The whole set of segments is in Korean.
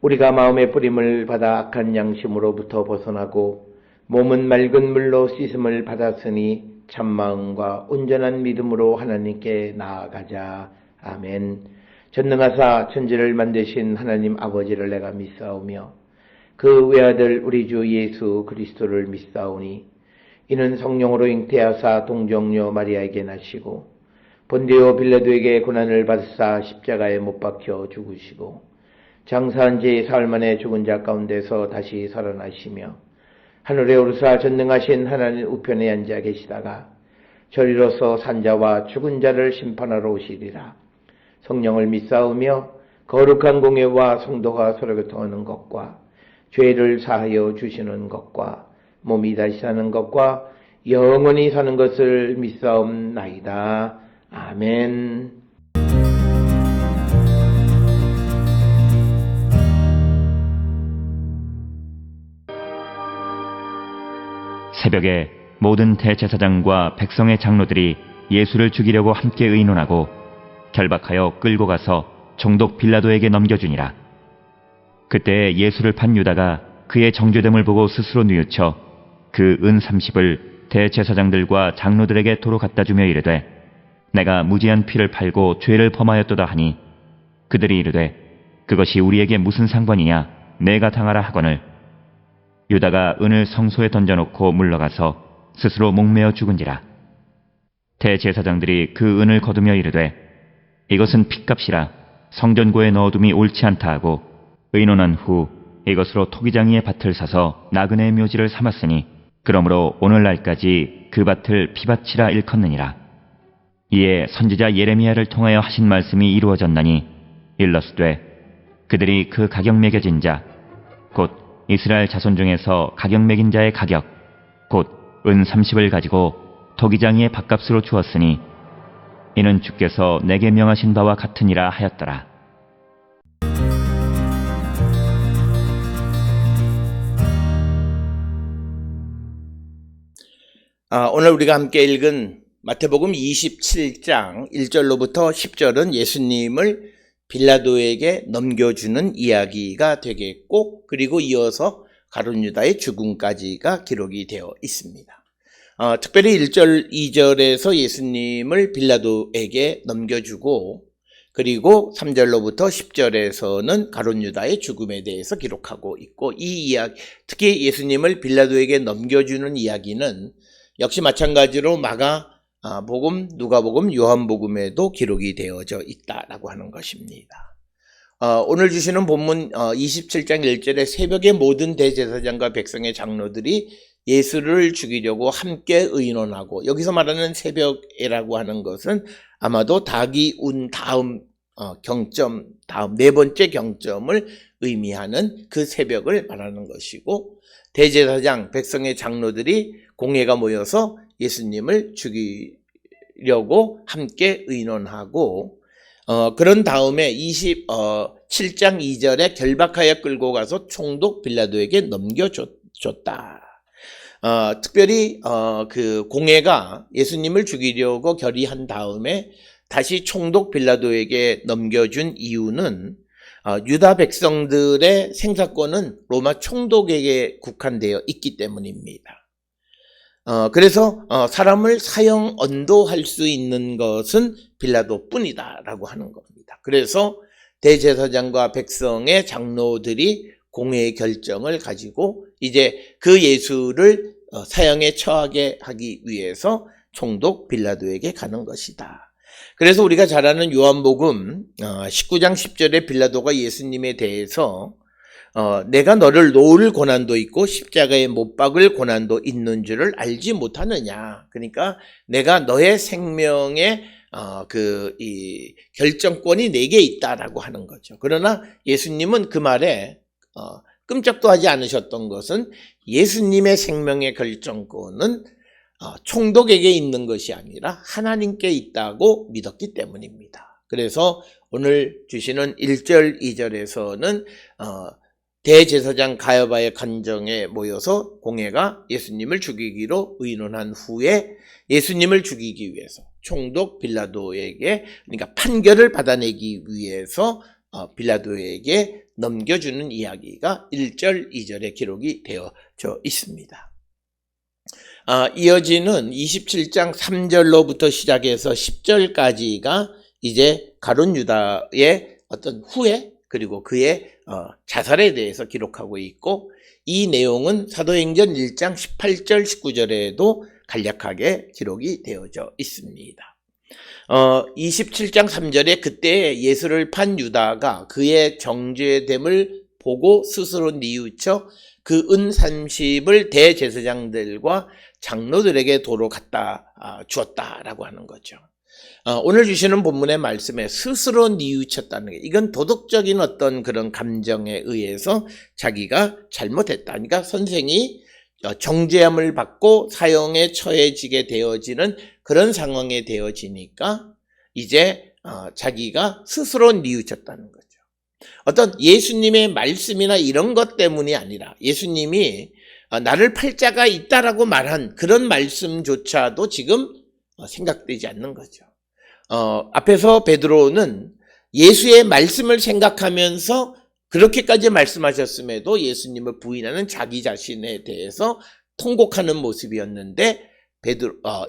우리가 마음의 뿌림을 받아 악한 양심으로부터 벗어나고 몸은 맑은 물로 씻음을 받았으니 참마음과 온전한 믿음으로 하나님께 나아가자. 아멘. 전능하사 천지를 만드신 하나님 아버지를 내가 믿사오며 그 외아들 우리 주 예수 그리스도를 믿사오니 이는 성령으로 잉태하사 동정녀 마리아에게 나시고 본디오 빌라도에게 고난을 받으사 십자가에 못 박혀 죽으시고 장사한 지 사흘 만에 죽은 자 가운데서 다시 살아나시며 하늘에 오르사 전능하신 하나님 우편에 앉아 계시다가 저리로서 산자와 죽은 자를 심판하러 오시리라. 성령을 믿사오며 거룩한 공예와 성도가 서로 교통하는 것과 죄를 사하여 주시는 것과 몸이 다시 사는 것과 영원히 사는 것을 믿사옵나이다. 아멘. 새벽에 모든 대제사장과 백성의 장로들이 예수를 죽이려고 함께 의논하고 결박하여 끌고 가서 총독 빌라도에게 넘겨주니라. 그때 예수를 판 유다가 그의 정죄됨을 보고 스스로 뉘우쳐 그 은 30을 대제사장들과 장로들에게 도로 갖다 주며 이르되 내가 무지한 피를 팔고 죄를 범하였도다 하니 그들이 이르되 그것이 우리에게 무슨 상관이냐 내가 당하라 하거늘 유다가 은을 성소에 던져놓고 물러가서 스스로 목매어 죽은지라. 대제사장들이 그 은을 거두며 이르되 이것은 핏값이라 성전고에 넣어둠이 옳지 않다 하고 의논한 후 이것으로 토기장이의 밭을 사서 나그네의 묘지를 삼았으니 그러므로 오늘날까지 그 밭을 피밭이라 일컫느니라. 이에 선지자 예레미야를 통하여 하신 말씀이 이루어졌나니 일러스되 그들이 그 가격 매겨진 자 곧 이스라엘 자손 중에서 가격 매긴 자의 가격 곧 은 30을 가지고 토기장이의 밭값으로 주었으니 이는 주께서 내게 명하신 바와 같으니라 하였더라. 오늘 우리가 함께 읽은 마태복음 27장 1절로부터 10절은 예수님을 빌라도에게 넘겨주는 이야기가 되겠고 그리고 이어서 가룟 유다의 죽음까지가 기록이 되어 있습니다. 특별히 1절, 2절에서 예수님을 빌라도에게 넘겨주고 그리고 3절로부터 10절에서는 가룟 유다의 죽음에 대해서 기록하고 있고 이 이야기, 특히 예수님을 빌라도에게 넘겨주는 이야기는 역시 마찬가지로 마가복음, 누가복음, 요한복음에도 기록이 되어져 있다라고 하는 것입니다. 오늘 주시는 본문 27장 1절에 새벽에 모든 대제사장과 백성의 장로들이 예수를 죽이려고 함께 의논하고 여기서 말하는 새벽이라고 하는 것은 아마도 닭이 운 다음 경점, 다음 네 번째 경점을 의미하는 그 새벽을 말하는 것이고 대제사장, 백성의 장로들이 공회가 모여서 예수님을 죽이려고 함께 의논하고 그런 다음에 27장 2절에 결박하여 끌고 가서 총독 빌라도에게 넘겨줬다. 특별히 그 공회가 예수님을 죽이려고 결의한 다음에 다시 총독 빌라도에게 넘겨준 이유는 유다 백성들의 생사권은 로마 총독에게 국한되어 있기 때문입니다. 그래서 사람을 사형 언도할 수 있는 것은 빌라도뿐이다라고 하는 겁니다. 그래서 대제사장과 백성의 장로들이 공회의 결정을 가지고 이제 그 예수를 사형에 처하게 하기 위해서 총독 빌라도에게 가는 것이다. 그래서 우리가 잘 아는 요한복음 19장 10절에 빌라도가 예수님에 대해서 내가 너를 놓을 고난도 있고 십자가에 못 박을 고난도 있는 줄을 알지 못하느냐. 그러니까 내가 너의 생명의 이 결정권이 내게 있다라고 하는 거죠. 그러나 예수님은 그 말에 끔찍도 하지 않으셨던 것은 예수님의 생명의 결정권은 총독에게 있는 것이 아니라 하나님께 있다고 믿었기 때문입니다. 그래서 오늘 주시는 1절, 2절에서는 대제사장 가야바의 간정에 모여서 공회가 예수님을 죽이기로 의논한 후에 예수님을 죽이기 위해서 총독 빌라도에게, 그러니까 판결을 받아내기 위해서 빌라도에게 넘겨주는 이야기가 1절, 2절에 기록이 되어져 있습니다. 이어지는 27장 3절로부터 시작해서 10절까지가 이제 가룟 유다의 어떤 후회 그리고 그의 자살에 대해서 기록하고 있고, 이 내용은 사도행전 1장 18절 19절에도 간략하게 기록이 되어져 있습니다. 27장 3절에 그때 예수를 판 유다가 그의 정죄됨을 보고 스스로 뉘우쳐 그 은 30을 대제사장들과 장로들에게 도로 갖다 주었다라고 하는 거죠. 오늘 주시는 본문의 말씀에 스스로 뉘우쳤다는 게, 이건 도덕적인 어떤 그런 감정에 의해서 자기가 잘못했다. 그러니까 선생이 정죄함을 받고 사형에 처해지게 되어지는 그런 상황에 되어지니까 이제 자기가 스스로 뉘우쳤다는 거죠. 어떤 예수님의 말씀이나 이런 것 때문이 아니라 예수님이 나를 팔 자가 있다라고 말한 그런 말씀조차도 지금 생각되지 않는 거죠. 앞에서 베드로는 예수의 말씀을 생각하면서 그렇게까지 말씀하셨음에도 예수님을 부인하는 자기 자신에 대해서 통곡하는 모습이었는데,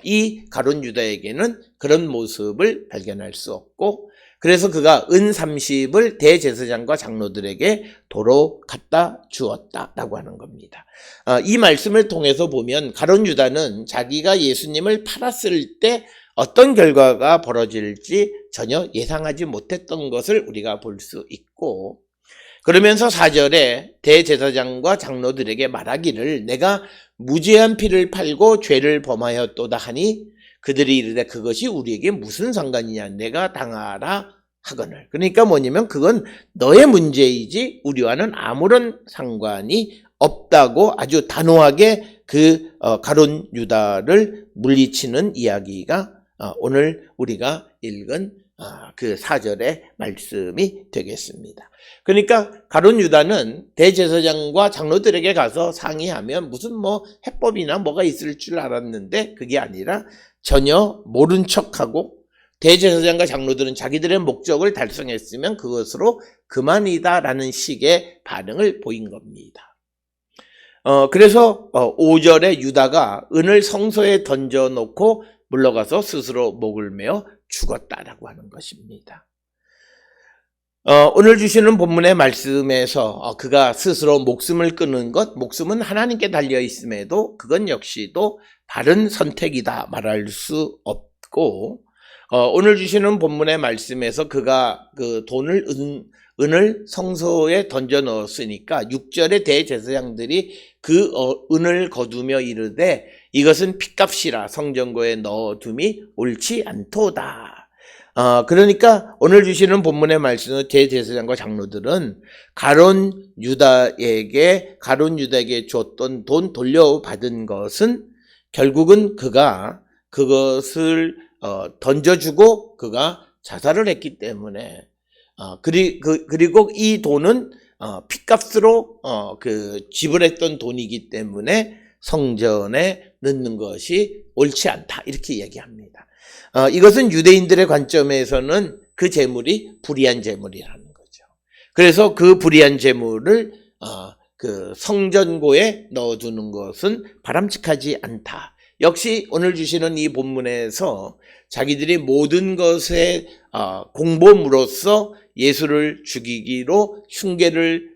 이 가룟 유다에게는 그런 모습을 발견할 수 없고, 그래서 그가 은 30을 대제사장과 장로들에게 도로 갖다 주었다라고 하는 겁니다. 이 말씀을 통해서 보면 가룟 유다는 자기가 예수님을 팔았을 때 어떤 결과가 벌어질지 전혀 예상하지 못했던 것을 우리가 볼 수 있고, 그러면서 4절에 대제사장과 장로들에게 말하기를 내가 무죄한 피를 팔고 죄를 범하였도다 하니 그들이 이르되 그것이 우리에게 무슨 상관이냐, 내가 당하라 하거늘. 그러니까 뭐냐면 그건 너의 문제이지 우리와는 아무런 상관이 없다고 아주 단호하게 그 가룟 유다를 물리치는 이야기가 오늘 우리가 읽은 그 4절의 말씀이 되겠습니다. 그러니까 가룟 유다는 대제사장과 장로들에게 가서 상의하면 무슨 해법이나 뭐가 있을 줄 알았는데 그게 아니라 전혀 모른 척하고, 대제사장과 장로들은 자기들의 목적을 달성했으면 그것으로 그만이다라는 식의 반응을 보인 겁니다. 그래서 5절에 유다가 은을 성소에 던져놓고 물러가서 스스로 목을 메어 죽었다라고 하는 것입니다. 오늘 주시는 본문의 말씀에서 그가 스스로 목숨을 끊은 것, 목숨은 하나님께 달려 있음에도 그건 역시도 바른 선택이다 말할 수 없고, 오늘 주시는 본문의 말씀에서 그가 그 은을 성소에 던져 넣었으니까 6절의 대제사장들이 그 은을 거두며 이르되 이것은 핏값이라 성전고에 넣어둠이 옳지 않도다. 그러니까 오늘 주시는 본문의 말씀은 대제사장과 장로들은 가룟 유다에게 줬던 돈 돌려받은 것은 결국은 그가 그것을 던져주고 그가 자살을 했기 때문에, 그리고 이 돈은 핏값으로 지불했던 돈이기 때문에 성전에 넣는 것이 옳지 않다, 이렇게 얘기합니다. 이것은 유대인들의 관점에서는 그 재물이 불의한 재물이라는 거죠. 그래서 그 불의한 재물을 그 성전고에 넣어두는 것은 바람직하지 않다. 역시 오늘 주시는 이 본문에서 자기들이 모든 것의 공범으로서 예수를 죽이기로 흉계를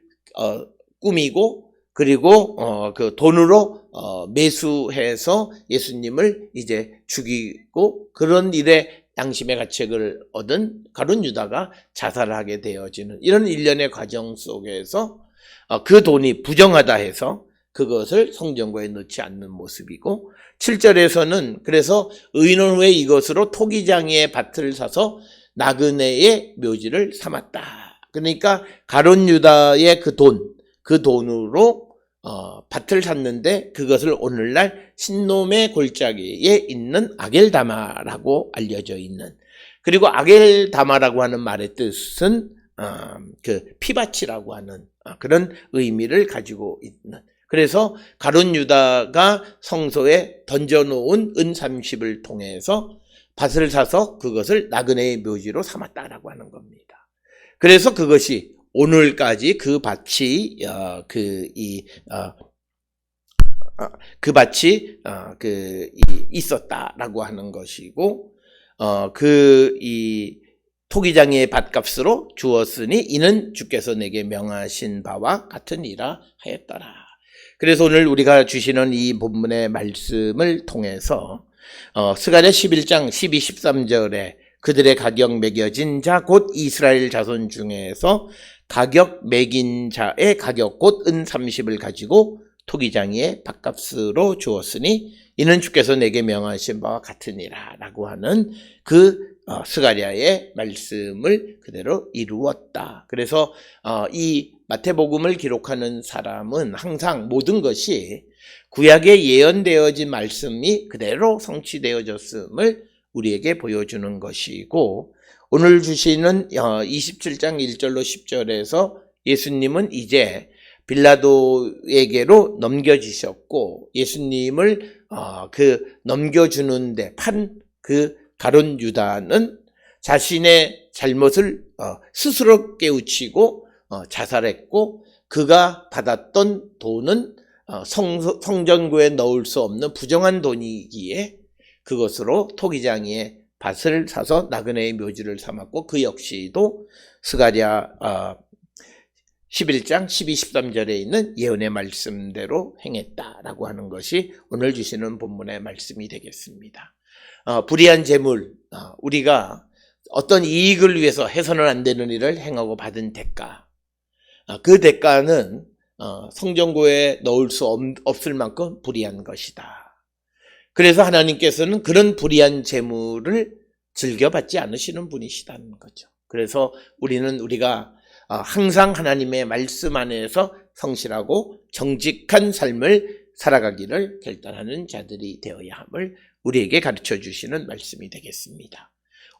꾸미고, 그리고 그 돈으로 매수해서 예수님을 이제 죽이고, 그런 일에 양심의 가책을 얻은 가룟 유다가 자살을 하게 되어지는 이런 일련의 과정 속에서 그 돈이 부정하다 해서 그것을 성전고에 넣지 않는 모습이고, 7절에서는 그래서 의논 후에 이것으로 토기장이의 밭을 사서 나그네의 묘지를 삼았다. 그러니까 가룟 유다의 그 돈으로 밭을 샀는데 그것을 오늘날 신놈의 골짜기에 있는 아겔다마라고 알려져 있는, 그리고 아겔다마라고 하는 말의 뜻은 그 피밭이라고 하는 그런 의미를 가지고 있는, 그래서 가룟 유다가 성소에 던져놓은 은 30을 통해서 밭을 사서 그것을 나그네의 묘지로 삼았다라고 하는 겁니다. 그래서 그것이 오늘까지 그 밭이 있었다라고 하는 것이고, 이 토기장의 밭값으로 주었으니 이는 주께서 내게 명하신 바와 같으니라 하였더라. 그래서 오늘 우리가 주시는 이 본문의 말씀을 통해서 스가랴 11장 12, 13절에 그들의 가격 매겨진 자 곧 이스라엘 자손 중에서 가격 매긴 자의 가격 곧 은 30을 가지고 토기장의 밭값으로 주었으니 이는 주께서 내게 명하신 바와 같으니라 라고 하는 스가랴의 말씀을 그대로 이루었다. 그래서 이 마태복음을 기록하는 사람은 항상 모든 것이 구약에 예언되어진 말씀이 그대로 성취되어졌음을 우리에게 보여주는 것이고, 오늘 주시는 27장 1절로 10절에서 예수님은 이제 빌라도에게로 넘겨지셨고, 예수님을 넘겨주는데 판 가룟 유다는 자신의 잘못을 스스로 깨우치고 자살했고, 그가 받았던 돈은 성전구에 넣을 수 없는 부정한 돈이기에 그것으로 토기장의 밭을 사서 나그네의 묘지를 삼았고, 그 역시도 스가랴 11장 12, 13절에 있는 예언의 말씀대로 행했다라고 하는 것이 오늘 주시는 본문의 말씀이 되겠습니다. 불의한 재물, 우리가 어떤 이익을 위해서 해서는 안 되는 일을 행하고 받은 대가, 그 대가는 성전구에 넣을 수 없을 만큼 불의한 것이다. 그래서 하나님께서는 그런 불의한 재물을 즐겨받지 않으시는 분이시다는 거죠. 그래서 우리가 항상 하나님의 말씀 안에서 성실하고 정직한 삶을 살아가기를 결단하는 자들이 되어야 함을 우리에게 가르쳐 주시는 말씀이 되겠습니다.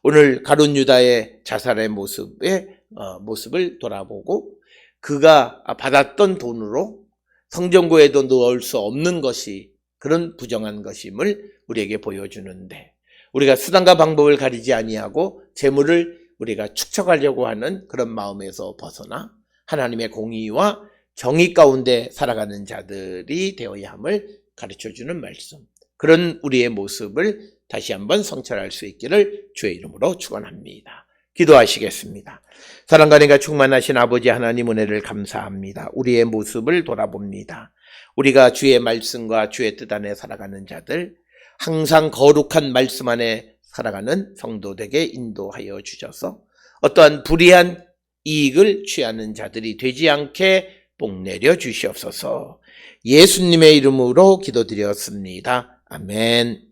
오늘 가룟 유다의 자살의 모습을 돌아보고, 그가 받았던 돈으로 성전구에도 넣을 수 없는 것이 그런 부정한 것임을 우리에게 보여주는데, 우리가 수단과 방법을 가리지 아니하고 재물을 우리가 축적하려고 하는 그런 마음에서 벗어나 하나님의 공의와 정의 가운데 살아가는 자들이 되어야 함을 가르쳐주는 말씀, 그런 우리의 모습을 다시 한번 성찰할 수 있기를 주의 이름으로 축원합니다. 기도하시겠습니다. 사랑과 은혜가 충만하신 아버지 하나님, 은혜를 감사합니다. 우리의 모습을 돌아봅니다. 우리가 주의 말씀과 주의 뜻 안에 살아가는 자들, 항상 거룩한 말씀 안에 살아가는 성도되게 인도하여 주셔서 어떠한 불의한 이익을 취하는 자들이 되지 않게 복내려 주시옵소서. 예수님의 이름으로 기도드렸습니다. 아멘.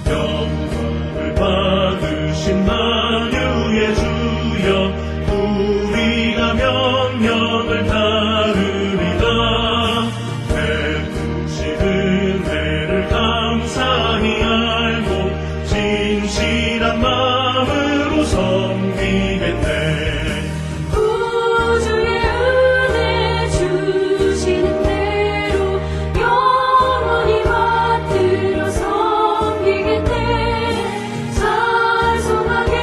영광을 받으신 만유의 주여, 우리가 명령을 따르리다. 베푸신 은혜를 감사히 알고 진실한 마음으로 섬기겠네. 구주의 은혜 주시는 대로 영원히 받들어 섬기겠네. 찬송하게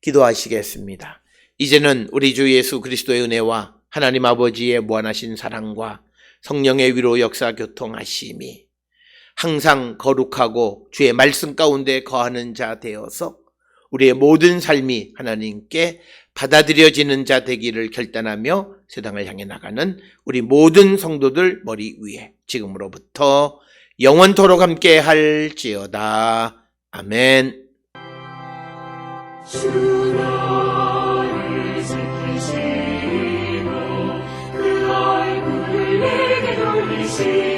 기도하시겠습니다. 이제는 우리 주 예수 그리스도의 은혜와 하나님 아버지의 무한하신 사랑과 성령의 위로 역사 교통하심이 항상 거룩하고 주의 말씀 가운데 거하는 자 되어서 우리의 모든 삶이 하나님께 받아들여지는 자 되기를 결단하며 세상을 향해 나가는 우리 모든 성도들 머리 위에 지금으로부터 영원토록 함께 할지어다. 아멘. 주 너를 지키시고 그 얼굴을 내게 돌리시고